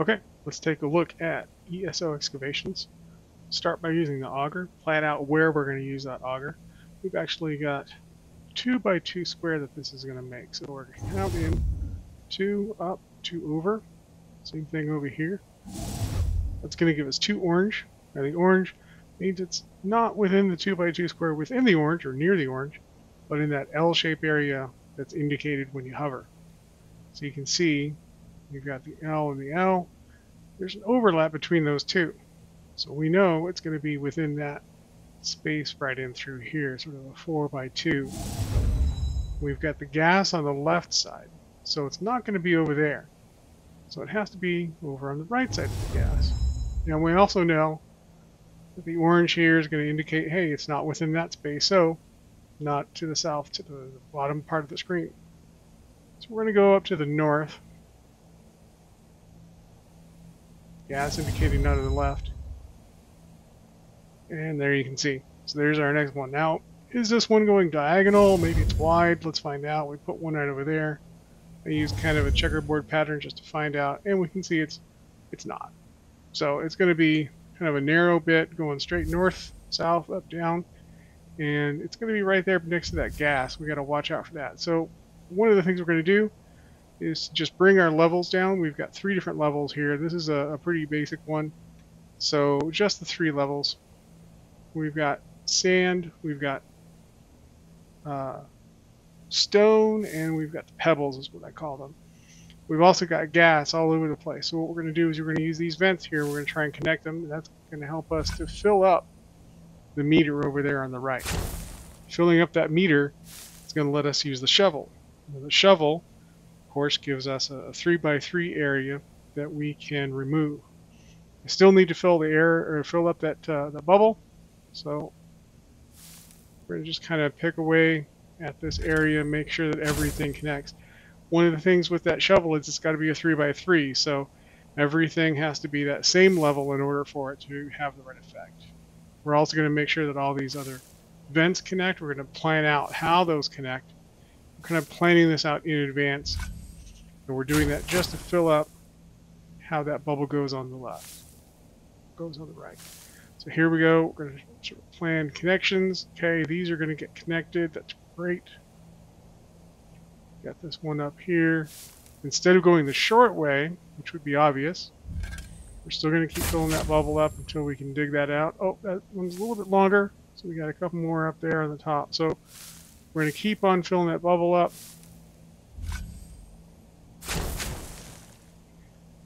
Okay, let's take a look at ESO excavations. Start by using the auger, plan out where we're going to use that auger. We've actually got 2 by 2 square that this is going to make. So we're going to count in 2 up, 2 over. Same thing over here. That's going to give us 2 orange. Now the orange means it's not within the 2 by 2 square within the orange or near the orange, but in that L-shaped area that's indicated when you hover. So you can see you've got the L and the L. There's an overlap between those two. So we know it's going to be within that space right in through here, sort of a 4 by 2. We've got the gas on the left side, so it's not going to be over there. So it has to be over on the right side of the gas. And we also know that the orange here is going to indicate, hey, it's not within that space, so not to the south, to the bottom part of the screen. So we're going to go up to the north. Gas indicating none to the left. And there you can see. So there's our next one. Now, is this one going diagonal? Maybe it's wide. Let's find out. We put one right over there. I use kind of a checkerboard pattern just to find out. And we can see it's not. So it's going to be kind of a narrow bit going straight north, south, up, down. And it's going to be right there next to that gas. We got to watch out for that. So one of the things we're going to do is just bring our levels down. We've got 3 different levels here. This is a pretty basic one. So just the 3 levels. We've got sand, we've got stone, and we've got the pebbles is what I call them. We've also got gas all over the place. So what we're going to do is we're going to use these vents here. We're going to try and connect them. And that's going to help us to fill up the meter over there on the right. Filling up that meter is going to let us use the shovel. Now, the shovel, of course, gives us a 3 by 3 area that we can remove. I still need to fill the air or fill up that the bubble. So we're going to just kind of pick away at this area, make sure that everything connects. One of the things with that shovel is it's got to be a 3 by 3, so everything has to be that same level in order for it to have the right effect. We're also going to make sure that all these other vents connect. We're going to plan out how those connect. We're kind of planning this out in advance, and we're doing that just to fill up how that bubble goes on the left, goes on the right. So here we go. We're going to sort of plan connections. Okay, these are going to get connected. That's great. Got this one up here. Instead of going the short way, which would be obvious, we're still going to keep filling that bubble up until we can dig that out. Oh, that one's a little bit longer, so we got a couple more up there on the top. So we're going to keep on filling that bubble up.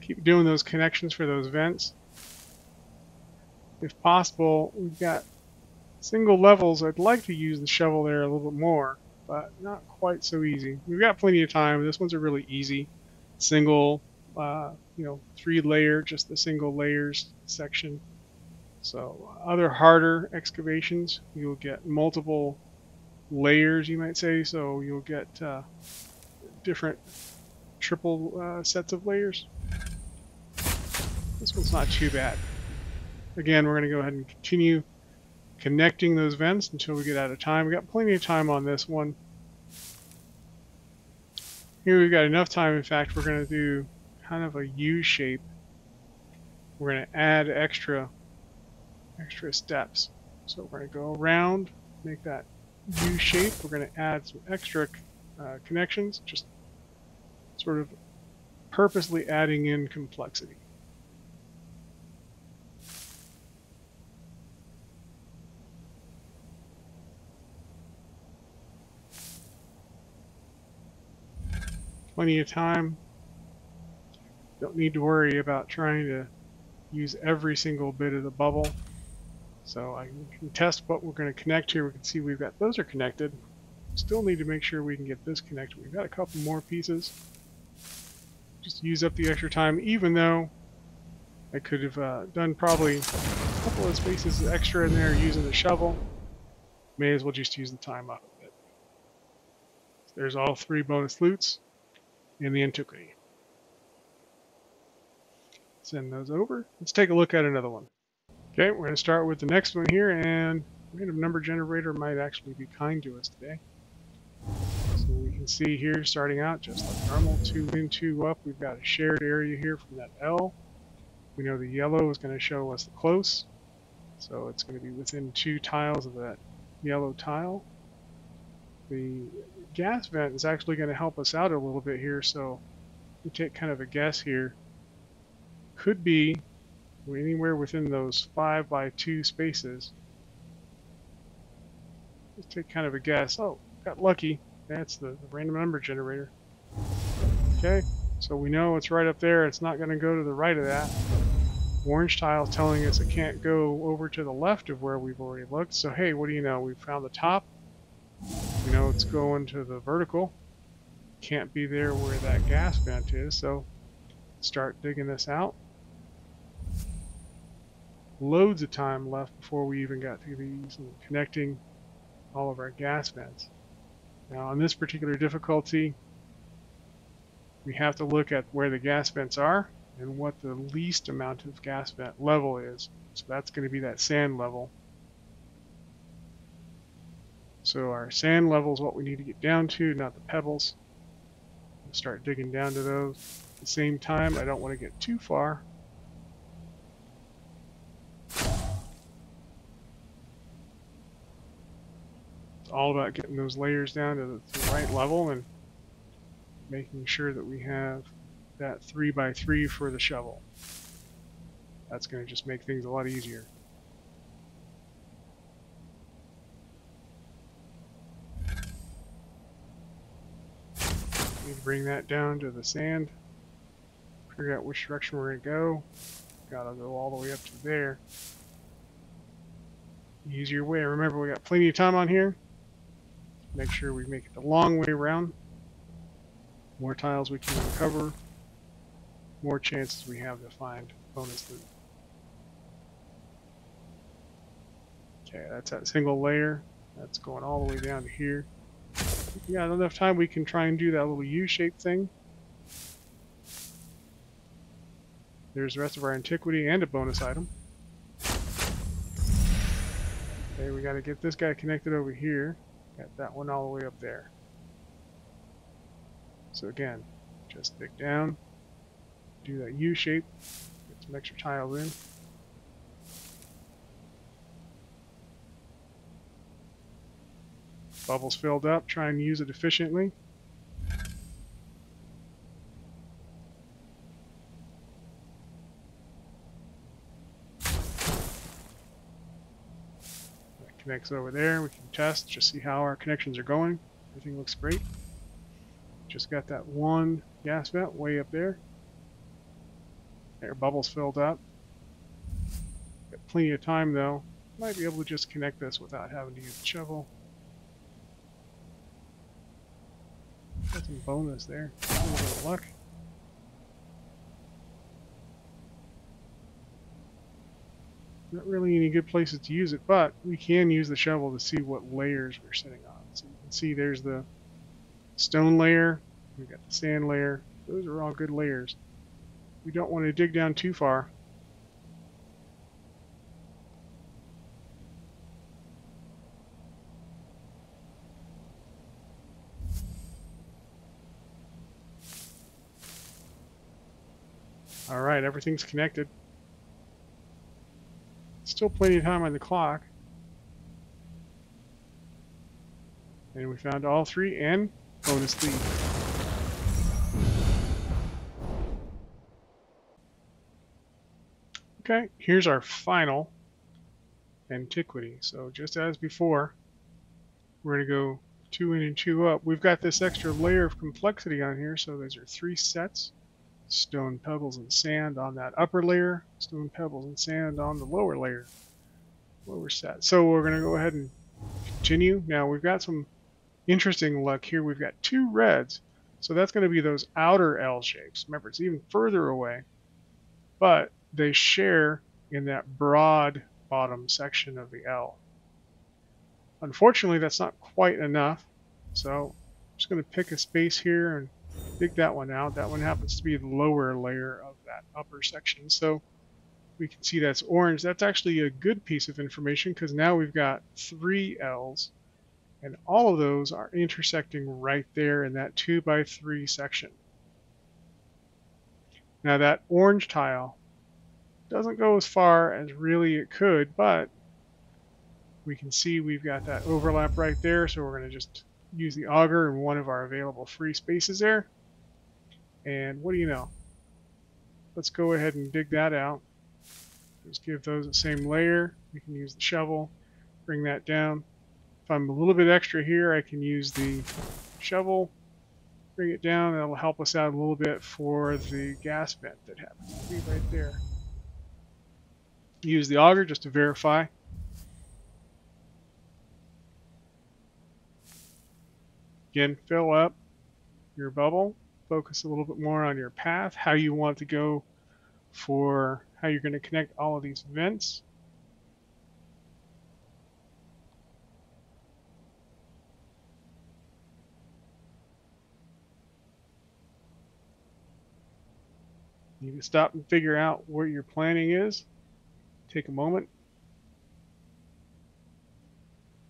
Keep doing those connections for those vents. If possible, we've got single levels. I'd like to use the shovel there a little bit more, but not quite so easy. We've got plenty of time. This one's a really easy single, 3 layer, just the single layers section. So other harder excavations, you'll get multiple layers, you might say. So you'll get different triple sets of layers. This one's not too bad. Again, we're going to go ahead and continue connecting those vents until we get out of time. We've got plenty of time on this one. Here we've got enough time. In fact, we're going to do kind of a U shape. We're going to add extra steps. So we're going to go around, make that U shape. We're going to add some extra connections, just sort of purposely adding in complexity. Plenty of time. Don't need to worry about trying to use every single bit of the bubble. So I can test what we're going to connect here. We can see we've got those are connected. Still need to make sure we can get this connected. We've got a couple more pieces. Just use up the extra time, even though I could have done probably a couple of spaces extra in there using the shovel. May as well just use the time up a bit. So there's all 3 bonus loots in the Antiquity. Send those over. Let's take a look at another one. Okay, we're going to start with the next one here, and random number generator might actually be kind to us today. So we can see here, starting out just like normal, 2 in, 2 up. We've got a shared area here from that L. We know the yellow is going to show us the close, so it's going to be within 2 tiles of that yellow tile. The gas vent is actually going to help us out a little bit here, so we take kind of a guess here. Could be anywhere within those 5 by 2 spaces. Let's take kind of a guess. Oh, got lucky. That's the random number generator. Okay, so we know it's right up there. It's not going to go to the right of that. Orange tile is telling us it can't go over to the left of where we've already looked. So hey, what do you know? We've found the top. We know it's going to the vertical. Can't be there where that gas vent is, so start digging this out. Loads of time left before we even got to these and connecting all of our gas vents. Now on this particular difficulty, we have to look at where the gas vents are and what the least amount of gas vent level is. So that's going to be that sand level. So our sand level is what we need to get down to, not the pebbles. We'll start digging down to those. At the same time, I don't want to get too far. It's all about getting those layers down to the right level and making sure that we have that 3 by 3 for the shovel. That's going to just make things a lot easier. Need to bring that down to the sand. Figure out which direction we're going to go. Gotta go all the way up to there. Easier way. Remember, we got plenty of time on here. Make sure we make it the long way around. More tiles we can recover, more chances we have to find bonus loot. Okay, that's that single layer. That's going all the way down to here. If we got enough time, we can try and do that little U-shaped thing. There's the rest of our antiquity and a bonus item. Okay, we got to get this guy connected over here. Got that one all the way up there. So again, just dig down, do that U shape, get some extra tiles in. Bubbles filled up, try and use it efficiently. That connects over there. We can test, just see how our connections are going. Everything looks great. Just got that one gas vent way up there. There, bubbles filled up. Got plenty of time though. Might be able to just connect this without having to use the shovel. Got some bonus there. A little bit of luck. Not really any good places to use it, but we can use the shovel to see what layers we're sitting on. So you can see there's the stone layer, we've got the sand layer. Those are all good layers. We don't want to dig down too far. Alright, everything's connected. Still plenty of time on the clock. And we found all 3 and bonus lead. Okay, here's our final antiquity. So just as before, we're going to go 2 in and 2 up. We've got this extra layer of complexity on here, so those are 3 sets. Stone, pebbles, and sand on that upper layer, stone, pebbles, and sand on the lower layer, lower set. So we're going to go ahead and continue. Now we've got some interesting luck here. We've got 2 reds, so that's going to be those outer L shapes. Remember, it's even further away, but they share in that broad bottom section of the L. Unfortunately, that's not quite enough, so I'm just going to pick a space here and dig that one out. That one happens to be the lower layer of that upper section. So we can see that's orange. That's actually a good piece of information because now we've got 3 L's and all of those are intersecting right there in that 2 by 3 section. Now that orange tile Doesn't go as far as really it could, but we can see we've got that overlap right there, so we're going to just use the auger in one of our available free spaces there. And what do you know? Let's go ahead and dig that out. Just give those the same layer. We can use the shovel, bring that down. If I'm a little bit extra here, I can use the shovel, bring it down. That'll help us out a little bit for the gas vent that happens to be right there. Use the auger just to verify. Again, fill up your bubble. Focus a little bit more on your path, how you want to go for how you're going to connect all of these vents. You can stop and figure out what your planning is. Take a moment.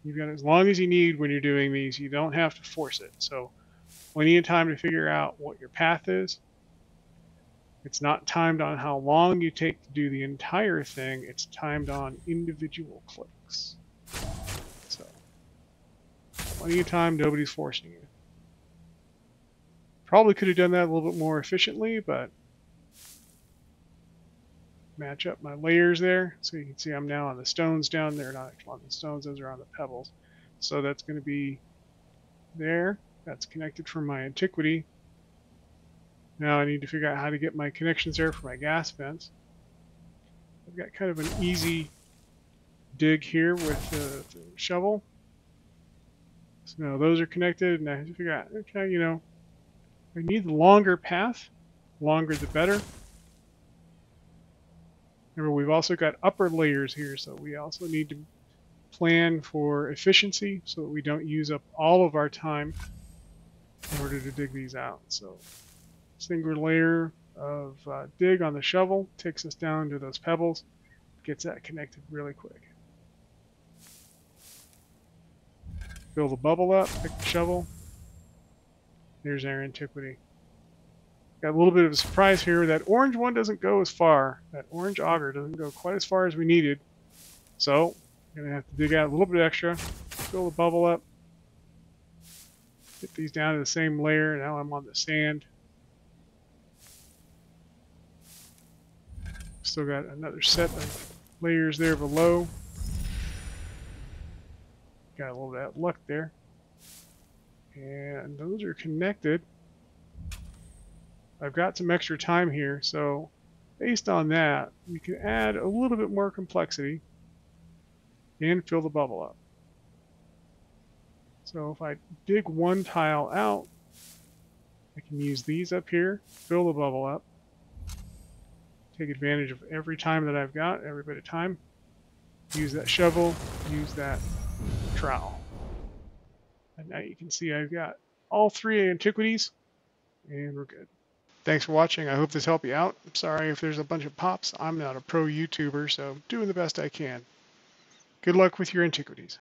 You've got as long as you need when you're doing these. You don't have to force it. So plenty of time to figure out what your path is. It's not timed on how long you take to do the entire thing. It's timed on individual clicks. So plenty of time. Nobody's forcing you. Probably could have done that a little bit more efficiently, but match up my layers there. So you can see I'm now on the stones down there, not actually on the stones, those are on the pebbles. So that's going to be there. That's connected from my Antiquity. Now I need to figure out how to get my connections there for my gas vents. I've got kind of an easy dig here with the shovel. So now those are connected, and I have to figure out, okay, you know, I need the longer path. Longer the better. Remember, we've also got upper layers here, so we also need to plan for efficiency so that we don't use up all of our time in order to dig these out. So single layer of dig on the shovel takes us down to those pebbles, gets that connected really quick. Fill the bubble up, pick the shovel. There's our Antiquity. Got a little bit of a surprise here. That orange one doesn't go as far. That orange auger doesn't go quite as far as we needed. So I'm going to have to dig out a little bit extra. Fill the bubble up. Get these down to the same layer. Now I'm on the sand. Still got another set of layers there below. Got a little bit of luck there. And those are connected. I've got some extra time here, so based on that, we can add a little bit more complexity and fill the bubble up. So if I dig one tile out, I can use these up here, fill the bubble up, take advantage of every time that I've got, every bit of time. Use that shovel, use that trowel. And now you can see I've got all three Antiquities, and we're good. Thanks for watching. I hope this helped you out. I'm sorry if there's a bunch of pops. I'm not a pro YouTuber, so doing the best I can. Good luck with your Antiquities.